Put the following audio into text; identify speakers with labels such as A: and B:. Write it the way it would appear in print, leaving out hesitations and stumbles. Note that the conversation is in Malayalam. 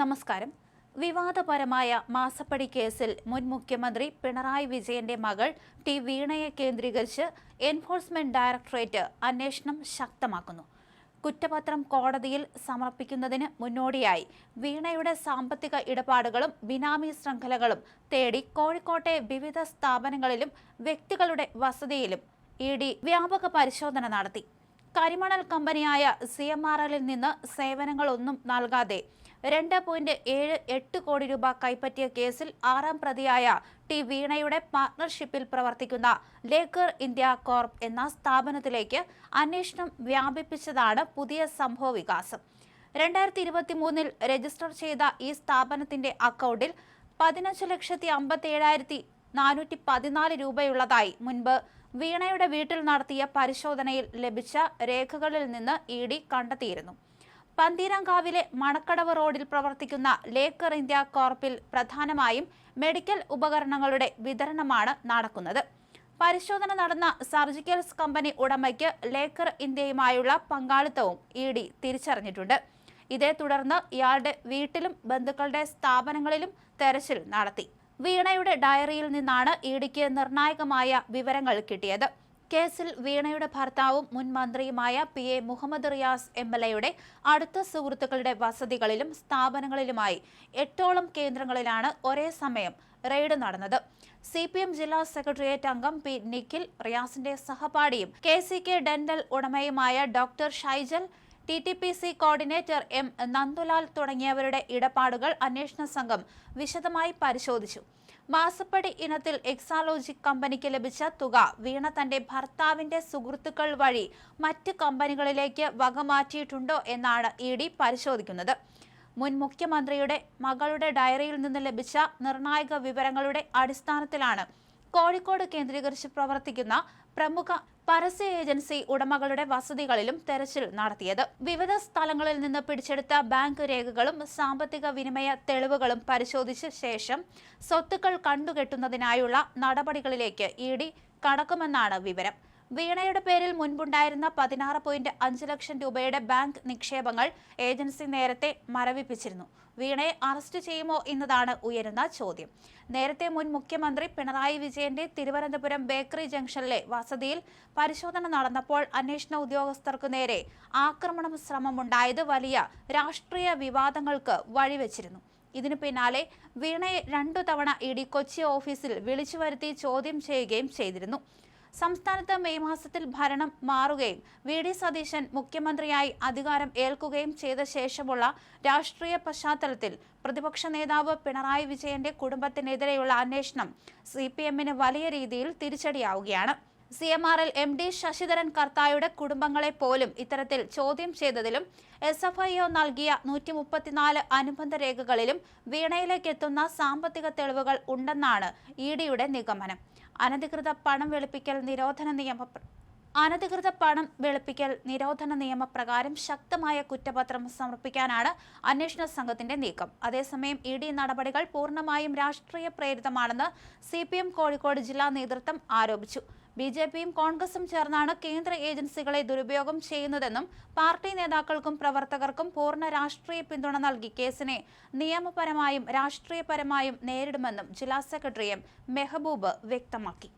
A: നമസ്കാരം. വിവാദപരമായ മാസപ്പടി കേസിൽ മുൻ മുഖ്യമന്ത്രി പിണറായി വിജയന്റെ മകൾ ടി വീണയെ കേന്ദ്രീകരിച്ച് എൻഫോഴ്സ്മെന്റ് ഡയറക്ടറേറ്റ് അന്വേഷണം ശക്തമാക്കുന്നു. കുറ്റപത്രം കോടതിയിൽ സമർപ്പിക്കുന്നതിന് മുന്നോടിയായി വീണയുടെ സാമ്പത്തിക ഇടപാടുകളും ബിനാമി ശൃംഖലകളും തേടി കോഴിക്കോട്ടെ വിവിധ സ്ഥാപനങ്ങളിലും വ്യക്തികളുടെ വസതിയിലും ഇഡി വ്യാപക പരിശോധന നടത്തി. കരിമണൽ കമ്പനിയായ CMRLൽ നിന്ന് സേവനങ്ങളൊന്നും നൽകാതെ 2.78 കോടി രൂപ കൈപ്പറ്റിയ കേസിൽ 6ാം പ്രതിയായ ടി വീണയുടെ പാർട്ണർഷിപ്പിൽ പ്രവർത്തിക്കുന്ന ലേക്കർ ഇന്ത്യ കോർപ്പ് എന്ന സ്ഥാപനത്തിലേക്ക് അന്വേഷണം വ്യാപിപ്പിച്ചതാണ് പുതിയ സംഭവവികാസം. 2023 രജിസ്റ്റർ ചെയ്ത ഈ സ്ഥാപനത്തിന്റെ അക്കൗണ്ടിൽ 15,57,414 രൂപയുള്ളതായി മുൻപ് വീണയുടെ വീട്ടിൽ നടത്തിയ പരിശോധനയിൽ ലഭിച്ച രേഖകളിൽ നിന്ന് ഇഡി കണ്ടെത്തിയിരുന്നു. പന്തീരാങ്കാവിലെ മണക്കടവ് റോഡിൽ പ്രവർത്തിക്കുന്ന ലേക്കർ ഇന്ത്യ കോർപ്പിൽ പ്രധാനമായും മെഡിക്കൽ ഉപകരണങ്ങളുടെ വിതരണമാണ് നടക്കുന്നത്. പരിശോധന നടന്ന സർജിക്കൽസ് കമ്പനി ഉടമയ്ക്ക് ലേക്കർ ഇന്ത്യയുമായുള്ള പങ്കാളിത്തവും ഇഡി തിരിച്ചറിഞ്ഞിട്ടുണ്ട്. ഇതേ തുടർന്ന് ഇയാളുടെ വീട്ടിലും ബന്ധുക്കളുടെ സ്ഥാപനങ്ങളിലും തെരച്ചിൽ നടത്തി. വീണയുടെ ഡയറിയിൽ നിന്നാണ് ഇഡിക്ക് നിർണായകമായ വിവരങ്ങൾ കിട്ടിയത്. കേസിൽ വീണയുടെ ഭർത്താവും മുൻ മന്ത്രിയുമായ PA മുഹമ്മദ് റിയാസ് MLAയുടെ അടുത്ത സുഹൃത്തുക്കളുടെ വസതികളിലും സ്ഥാപനങ്ങളിലുമായി 8ഓളം കേന്ദ്രങ്ങളിലാണ് ഒരേ സമയം റെയ്ഡ് നടന്നത്. CPM ജില്ലാ സെക്രട്ടേറിയറ്റ് അംഗം P നിഖിൽ, റിയാസിന്റെ സഹപാഠിയും KCK ഡെന്റൽ ഉടമയുമായ doctor Shaijal, TTPC coordinator M Nandulal തുടങ്ങിയവരുടെ ഇടപാടുകൾ അന്വേഷണ സംഘം വിശദമായി പരിശോധിച്ചു. മാസപ്പടി ഇനത്തിൽ എക്സാലോജിക് കമ്പനിക്ക് ലഭിച്ച തുക വീണ തന്റെ ഭർത്താവിന്റെ സുഹൃത്തുക്കൾ വഴി മറ്റ് കമ്പനികളിലേക്ക് വകമാറ്റിയിട്ടുണ്ടോ എന്നാണ് ഇഡി പരിശോധിക്കുന്നത്. മുൻ മുഖ്യമന്ത്രിയുടെ മകളുടെ ഡയറിയിൽ നിന്ന് ലഭിച്ച നിർണായക വിവരങ്ങളുടെ അടിസ്ഥാനത്തിലാണ് കോഴിക്കോട് കേന്ദ്രീകരിച്ച് പ്രവർത്തിക്കുന്ന പ്രമുഖ പരസ്യ ഏജൻസി ഉടമകളുടെ വസതികളിലും തെരച്ചിൽ നടത്തിയത്. വിവിധ സ്ഥലങ്ങളിൽ നിന്ന് പിടിച്ചെടുത്ത ബാങ്ക് രേഖകളും സാമ്പത്തിക വിനിമയ തെളിവുകളും പരിശോധിച്ച ശേഷം സ്വത്തുക്കൾ കണ്ടുകെട്ടുന്നതിനായുള്ള നടപടികളിലേക്ക് ഇഡി കടക്കുമെന്നാണ് വിവരം. വീണയുടെ പേരിൽ മുൻപുണ്ടായിരുന്ന 16.5 ലക്ഷം രൂപയുടെ ബാങ്ക് നിക്ഷേപങ്ങൾ ഏജൻസി നേരത്തെ മരവിപ്പിച്ചിരുന്നു. വീണയെ അറസ്റ്റ് ചെയ്യുമോ എന്നതാണ് ഉയരുന്ന ചോദ്യം. നേരത്തെ മുൻ മുഖ്യമന്ത്രി പിണറായി വിജയന്റെ തിരുവനന്തപുരം ബേക്കറി ജംഗ്ഷനിലെ വസതിയിൽ പരിശോധന നടന്നപ്പോൾ അന്വേഷണ ഉദ്യോഗസ്ഥർക്കു നേരെ ആക്രമണ ശ്രമമുണ്ടായത് വലിയ രാഷ്ട്രീയ വിവാദങ്ങൾക്ക് വഴിവെച്ചിരുന്നു. ഇതിനു പിന്നാലെ വീണയെ 2 തവണ ഇഡി കൊച്ചി ഓഫീസിൽ വിളിച്ചു വരുത്തി ചോദ്യം ചെയ്യുകയും ചെയ്തിരുന്നു. സംസ്ഥാനത്ത് മെയ് മാസത്തിൽ ഭരണം മാറുകയും VD സതീശൻ മുഖ്യമന്ത്രിയായി അധികാരം ഏൽക്കുകയും ചെയ്ത ശേഷമുള്ള രാഷ്ട്രീയ പശ്ചാത്തലത്തിൽ പ്രതിപക്ഷ നേതാവ് പിണറായി വിജയന്റെ കുടുംബത്തിനെതിരെയുള്ള അന്വേഷണം CPMന് വലിയ രീതിയിൽ തിരിച്ചടിയാവുകയാണ്. CMRL MD ശശിധരൻ കർത്തായുടെ കുടുംബങ്ങളെ പോലും ഇത്തരത്തിൽ ചോദ്യം ചെയ്തതിലും SFIO നൽകിയ 134 അനുബന്ധ രേഖകളിലും വീണയിലേക്ക് എത്തുന്ന സാമ്പത്തിക തെളിവുകൾ ഉണ്ടെന്നാണ് ഇഡിയുടെ നിഗമനം. അനധികൃത പണം വെളുപ്പിക്കൽ നിരോധന നിയമപ്രകാരം ശക്തമായ കുറ്റപത്രം സമർപ്പിക്കാനാണ് അന്വേഷണ സംഘത്തിന്റെ നീക്കം. അതേസമയം ഇഡി നടപടികൾ പൂർണ്ണമായും രാഷ്ട്രീയ പ്രേരിതമാണെന്ന് CPM കോഴിക്കോട് ജില്ലാ നേതൃത്വം ആരോപിച്ചു. BJPയും കോൺഗ്രസും ചേർന്നാണ് കേന്ദ്ര ഏജൻസികളെ ദുരുപയോഗം ചെയ്യുന്നതെന്നും പാർട്ടി നേതാക്കൾക്കും പ്രവർത്തകർക്കും പൂർണ്ണ രാഷ്ട്രീയ പിന്തുണ നൽകി കേസിനെ നിയമപരമായും രാഷ്ട്രീയപരമായും നേരിടുമെന്നും ജില്ലാ സെക്രട്ടറി M മെഹബൂബ് വ്യക്തമാക്കി.